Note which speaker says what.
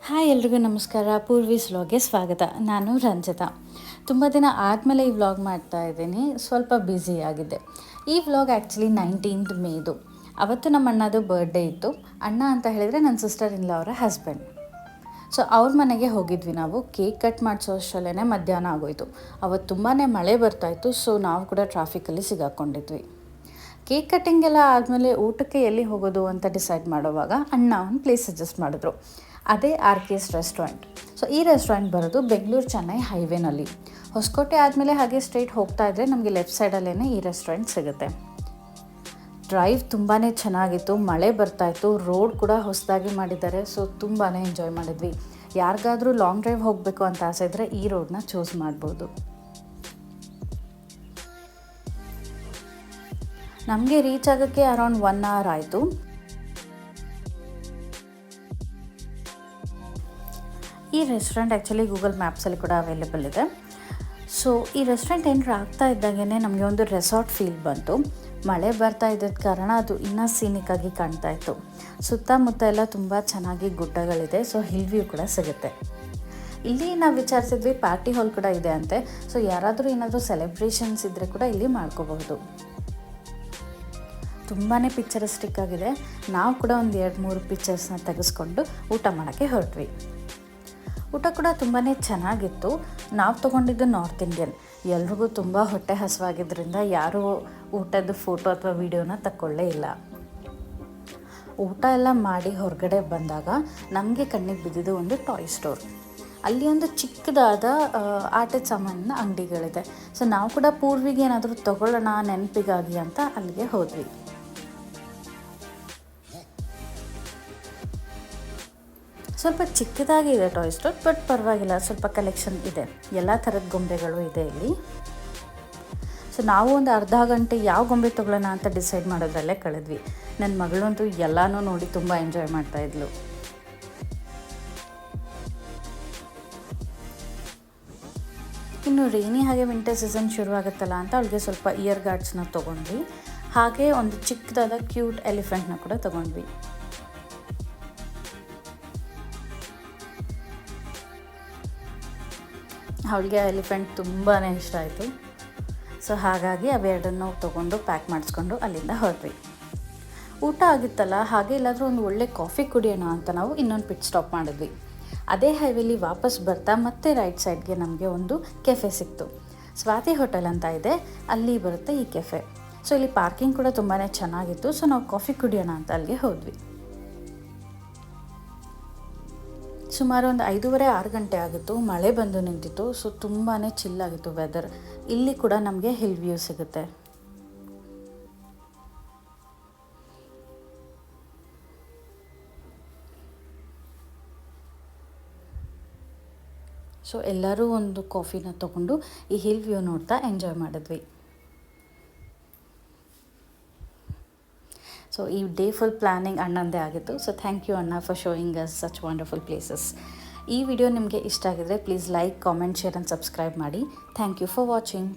Speaker 1: Hi ಎಲ್ರಿಗೂ ನಮಸ್ಕಾರ. ಪೂರ್ವೀಸ್ ವ್ಲಾಗ್ಗೆ ಸ್ವಾಗತ. ನಾನು ರಂಜಿತಾ. ತುಂಬ ದಿನ ಆದಮೇಲೆ ಈ ವ್ಲಾಗ್ ಮಾಡ್ತಾ ಇದ್ದೀನಿ. ಸ್ವಲ್ಪ ಬ್ಯುಸಿ ಆಗಿದ್ದೆ. ಈ ವ್ಲಾಗ್ ಆ್ಯಕ್ಚುಲಿ 19th ಮೇದು. ಅವತ್ತು ನಮ್ಮ ಅಣ್ಣದು ಬರ್ಡೇ ಇತ್ತು. ಅಣ್ಣ ಅಂತ ಹೇಳಿದರೆ ನನ್ನ ಸಿಸ್ಟರ್ ಇನ್ ಲಾ ಅವರ ಹಸ್ಬೆಂಡ್. ಸೊ ಅವ್ರ ಮನೆಗೆ ಹೋಗಿದ್ವಿ ನಾವು. ಕೇಕ್ ಕಟ್ ಮಾಡಿಸೋ ಅಷ್ಟರಲ್ಲೇ ಮಧ್ಯಾಹ್ನ ಆಗೋಯಿತು. ಅವತ್ತು ತುಂಬಾ ಮಳೆ ಬರ್ತಾಯಿತ್ತು. ಸೊ ನಾವು ಕೂಡ ಟ್ರಾಫಿಕಲ್ಲಿ ಸಿಗಾಕೊಂಡಿದ್ವಿ. ಕೇಕ್ ಕಟ್ಟಿಂಗ್ ಎಲ್ಲ ಆದಮೇಲೆ ಊಟಕ್ಕೆ ಎಲ್ಲಿ ಹೋಗೋದು ಅಂತ ಡಿಸೈಡ್ ಮಾಡೋವಾಗ ಅಣ್ಣ ಒಂದು ಪ್ಲೇಸ್ ಸಜೆಸ್ಟ್ ಮಾಡಿದ್ರು. ಅದೇ RK's ರೆಸ್ಟೋರೆಂಟ್. ಸೊ ಈ ರೆಸ್ಟೋರೆಂಟ್ ಬರೋದು ಬೆಂಗಳೂರು ಚೆನ್ನೈ ಹೈವೇನಲ್ಲಿ. ಹೊಸಕೋಟೆ ಆದಮೇಲೆ ಹಾಗೆ ಸ್ಟ್ರೈಟ್ ಹೋಗ್ತಾ ಇದ್ದರೆ ನಮಗೆ ಲೆಫ್ಟ್ ಸೈಡಲ್ಲೇ ಈ ರೆಸ್ಟೋರೆಂಟ್ ಸಿಗುತ್ತೆ. ಡ್ರೈವ್ ತುಂಬಾ ಚೆನ್ನಾಗಿತ್ತು. ಮಳೆ ಬರ್ತಾಯಿತ್ತು. ರೋಡ್ ಕೂಡ ಹೊಸದಾಗಿ ಮಾಡಿದ್ದಾರೆ. ಸೊ ತುಂಬಾ ಎಂಜಾಯ್ ಮಾಡಿದ್ವಿ. ಯಾರಿಗಾದರೂ ಲಾಂಗ್ ಡ್ರೈವ್ ಹೋಗಬೇಕು ಅಂತ ಆಸೆ ಇದ್ದರೆ ಈ ರೋಡನ್ನ ಚೂಸ್ ಮಾಡ್ಬೋದು. ನಮಗೆ ರೀಚ್ ಆಗೋಕ್ಕೆ ಅರೌಂಡ್ 1 hour ಆಯಿತು. ಈ ರೆಸ್ಟೋರೆಂಟ್ ಆ್ಯಕ್ಚುಲಿ ಗೂಗಲ್ ಮ್ಯಾಪ್ಸಲ್ಲಿ ಕೂಡ ಅವೈಲೇಬಲ್ ಇದೆ. ಸೊ ಈ ರೆಸ್ಟೋರೆಂಟ್ ಎಂಟ್ರ್ ಆಗ್ತಾ ಇದ್ದಾಗೇ ನಮಗೆ ಒಂದು ರೆಸಾರ್ಟ್ ಫೀಲ್ ಬಂತು. ಮಳೆ ಬರ್ತಾ ಇದ್ದ ಕಾರಣ ಅದು ಇನ್ನೂ ಸೀನಿಕ್ಕಾಗಿ ಕಾಣ್ತಾ ಇತ್ತು. ಸುತ್ತಮುತ್ತ ಎಲ್ಲ ತುಂಬ ಚೆನ್ನಾಗಿ ಗುಡ್ಡಗಳಿದೆ. ಸೊ ಹಿಲ್ ವ್ಯೂ ಕೂಡ ಸಿಗುತ್ತೆ. ಇಲ್ಲಿ ನಾವು ವಿಚಾರಿಸಿದ್ವಿ ಪಾರ್ಟಿ ಹಾಲ್ ಕೂಡ ಇದೆ ಅಂತೆ. ಸೊ ಯಾರಾದರೂ ಏನಾದರೂ ಸೆಲೆಬ್ರೇಷನ್ಸ್ ಇದ್ದರೆ ಕೂಡ ಇಲ್ಲಿ ಮಾಡ್ಕೋಬಹುದು. ತುಂಬಾ ಪಿಕ್ಚರಿಸ್ಟಿಕ್ ಆಗಿದೆ. ನಾವು ಕೂಡ ಒಂದು 2-3 ಪಿಕ್ಚರ್ಸ್ನ ತೆಗೆಸ್ಕೊಂಡು ಊಟ ಮಾಡೋಕ್ಕೆ ಹೊರಟ್ವಿ. ಊಟ ಕೂಡ ತುಂಬಾ ಚೆನ್ನಾಗಿತ್ತು. ನಾವು ತೊಗೊಂಡಿದ್ದು ನಾರ್ತ್ ಇಂಡಿಯನ್. ಎಲ್ರಿಗೂ ತುಂಬ ಹೊಟ್ಟೆ ಹಸಿವಾಗಿದ್ದರಿಂದ ಯಾರೂ ಊಟದ ಫೋಟೋ ಅಥವಾ ವೀಡಿಯೋನ ತಗೊಳ್ಳೇ ಇಲ್ಲ. ಊಟ ಎಲ್ಲ ಮಾಡಿ ಹೊರಗಡೆ ಬಂದಾಗ ನಮಗೆ ಕಣ್ಣಿಗೆ ಬಿದ್ದಿದ್ದು ಒಂದು ಟಾಯ್ ಸ್ಟೋರ್. ಅಲ್ಲಿ ಒಂದು ಚಿಕ್ಕದಾದ ಆಟದ ಸಾಮಾನಿನ ಅಂಗಡಿಗಳಿದೆ. ಸೊ ನಾವು ಕೂಡ ಪೂರ್ವಿಗೆ ಏನಾದರೂ ತೊಗೊಳ್ಳೋಣ ನೆನಪಿಗಾಗಿ ಅಂತ ಅಲ್ಲಿಗೆ ಹೋದ್ವಿ. ಸ್ವಲ್ಪ ಚಿಕ್ಕದಾಗಿದೆ ಟಾಯ್ ಸ್ಟೋರ್, ಬಟ್ ಪರವಾಗಿಲ್ಲ, ಸ್ವಲ್ಪ ಕಲೆಕ್ಷನ್ ಇದೆ. ಎಲ್ಲ ಥರದ ಗೊಂಬೆಗಳು ಇದೆ ಇಲ್ಲಿ. ಸೊ ನಾವು ಒಂದು ಅರ್ಧ ಗಂಟೆ ಯಾವ ಗೊಂಬೆ ತೊಗೊಳ್ಳೋಣ ಅಂತ ಡಿಸೈಡ್ ಮಾಡೋದ್ರಲ್ಲೇ ಕಳೆದ್ವಿ. ನನ್ನ ಮಗಳಂತೂ ಎಲ್ಲನೂ ನೋಡಿ ತುಂಬ ಎಂಜಾಯ್ ಮಾಡ್ತಾಯಿದ್ಲು. ಇನ್ನು ರೈನಿ ಹಾಗೆ ವಿಂಟರ್ ಸೀಸನ್ ಶುರುವಾಗುತ್ತಲ್ಲ ಅಂತ ಅವಳಿಗೆ ಸ್ವಲ್ಪ ಇಯರ್ ಗಾರ್ಡ್ಸ್ನ ತೊಗೊಂಡ್ವಿ. ಹಾಗೆ ಒಂದು ಚಿಕ್ಕದಾದ ಕ್ಯೂಟ್ ಎಲಿಫೆಂಟ್ನ ಕೂಡ ತೊಗೊಂಡ್ವಿ. ಅವಳಿಗೆ ಎಲಿಫೆಂಟ್ ತುಂಬಾ ಇಷ್ಟ ಆಯಿತು. ಸೊ ಹಾಗಾಗಿ ಅವೆರಡನ್ನು ತೊಗೊಂಡು ಪ್ಯಾಕ್ ಮಾಡಿಸ್ಕೊಂಡು ಅಲ್ಲಿಂದ ಹೊರಟ್ವಿ. ಊಟ ಆಗಿತ್ತಲ್ಲ, ಹಾಗೆ ಎಲ್ಲಾದರೂ ಒಂದು ಒಳ್ಳೆ ಕಾಫಿ ಕುಡಿಯೋಣ ಅಂತ ನಾವು ಇನ್ನೊಂದು ಪಿಟ್ ಸ್ಟಾಪ್ ಮಾಡಿದ್ವಿ. ಅದೇ ಹೈವೇಲಿ ವಾಪಸ್ ಬರ್ತಾ ಮತ್ತೆ ರೈಟ್ ಸೈಡ್ಗೆ ನಮಗೆ ಒಂದು ಕೆಫೆ ಸಿಕ್ತು. ಸ್ವಾತಿ ಹೋಟೆಲ್ ಅಂತ ಇದೆ, ಅಲ್ಲಿ ಬರುತ್ತೆ ಈ ಕೆಫೆ. ಸೊ ಇಲ್ಲಿ ಪಾರ್ಕಿಂಗ್ ಕೂಡ ತುಂಬಾ ಚೆನ್ನಾಗಿತ್ತು. ಸೊ ನಾವು ಕಾಫಿ ಕುಡಿಯೋಣ ಅಂತ ಅಲ್ಲಿಗೆ ಹೋದ್ವಿ. ಸುಮಾರು ಒಂದು 5:30-6 ಗಂಟೆ ಆಗಿತ್ತು. ಮಳೆ ಬಂದು ನಿಂತಿತ್ತು. ಸೊ ತುಂಬಾ ಚಿಲ್ಲಾಗಿತ್ತು ವೆದರ್. ಇಲ್ಲಿ ಕೂಡ ನಮಗೆ ಹಿಲ್ ವ್ಯೂ ಸಿಗುತ್ತೆ. ಸೊ ಎಲ್ಲರೂ ಒಂದು ಕಾಫಿನ ತೊಗೊಂಡು ಈ ಹಿಲ್ ವ್ಯೂ ನೋಡ್ತಾ ಎಂಜಾಯ್ ಮಾಡಿದ್ವಿ. ಸೊ ಈ ಡೇ ಫುಲ್ ಪ್ಲ್ಯಾನಿಂಗ್ ಅಣ್ಣಂದೇ ಆಗಿತ್ತು. ಸೊ ಥ್ಯಾಂಕ್ ಯು ಅಣ್ಣ for showing us such wonderful places. ಈ ವಿಡಿಯೋ ನಿಮಗೆ ಇಷ್ಟ ಆಗಿದ್ರೆ please like, comment, share and subscribe ಮಾಡಿ. Thank you for watching.